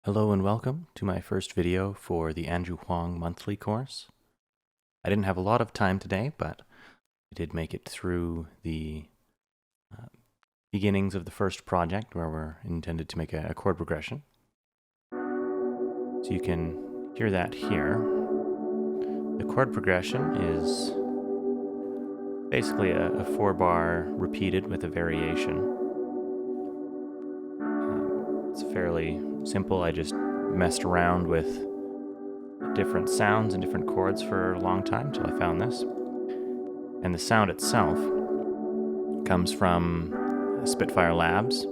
Hello and welcome to my first video for the Andrew Huang monthly course. I didn't have a lot of time today, but I did make it through the beginnings of the first project where we're intended to make a chord progression. So you can hear that here. The chord progression is basically a 4-bar repeated with a variation. It's fairly simple. I just messed around with different sounds and different chords for a long time till I found this. And the sound itself comes from Spitfire Labs,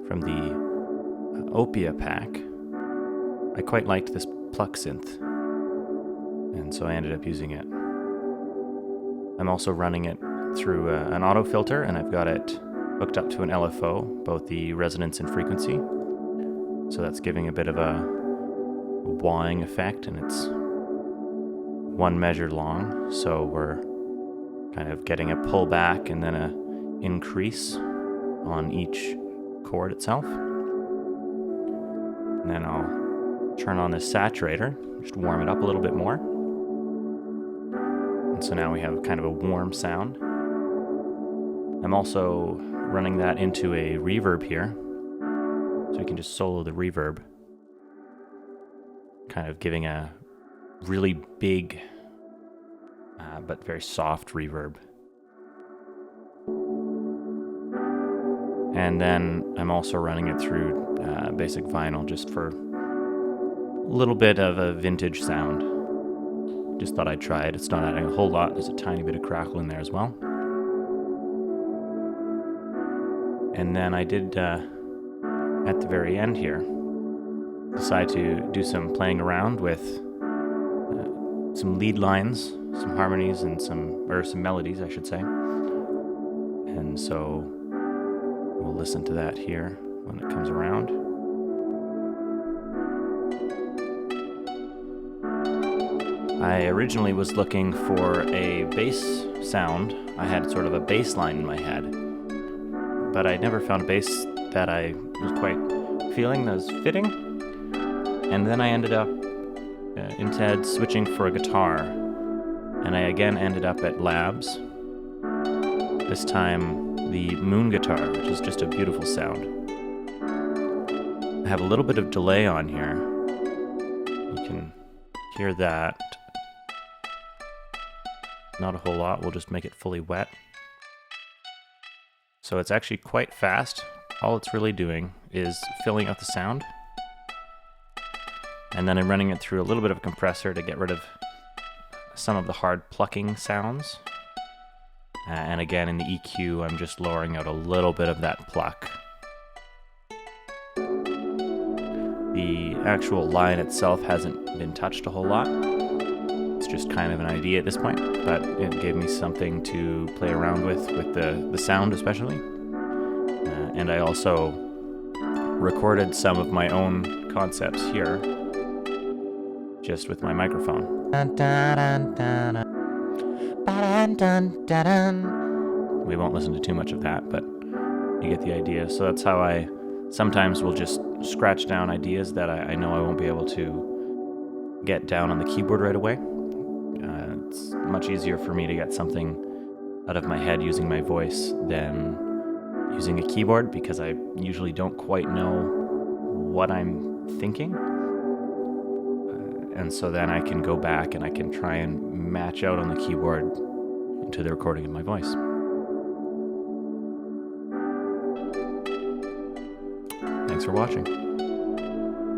from the Opia pack. I quite liked this pluck synth, and so I ended up using it. I'm also running it through an auto filter, and I've got it hooked up to an LFO, both the resonance and frequency. So that's giving a bit of a wahing effect, and it's one measure long, so we're kind of getting a pullback and then a increase on each chord itself. And then I'll turn on this saturator, just warm it up a little bit more. And so now we have kind of a warm sound. I'm also running that into a reverb here, so we can just solo the reverb, kind of giving a really big but very soft reverb. And then I'm also running it through basic vinyl just for a little bit of a vintage sound. Just thought I'd try it. It's not adding a whole lot. There's a tiny bit of crackle in there as well. And then I did, at the very end here, decide to do some playing around with some lead lines, some harmonies, and some melodies, I should say. And so we'll listen to that here when it comes around. I originally was looking for a bass sound. I had sort of a bass line in my head, but I never found a bass that I was quite feeling that was fitting. And then I ended up instead switching for a guitar, and I again ended up at Labs. This time the Moon guitar, which is just a beautiful sound. I have a little bit of delay on here. You can hear that. Not a whole lot. We'll just make it fully wet. So it's actually quite fast. All it's really doing is filling out the sound. And then I'm running it through a little bit of a compressor to get rid of some of the hard plucking sounds. And again, in the EQ, I'm just lowering out a little bit of that pluck. The actual line itself hasn't been touched a whole lot. It's just kind of an idea at this point, but it gave me something to play around with the sound especially. And I also recorded some of my own concepts here, just with my microphone. We won't listen to too much of that, but you get the idea. So that's how I sometimes will just scratch down ideas that I know I won't be able to get down on the keyboard right away. It's much easier for me to get something out of my head using my voice than using a keyboard, because I usually don't quite know what I'm thinking. And so then I can go back and I can try and match out on the keyboard to the recording of my voice. Thanks for watching.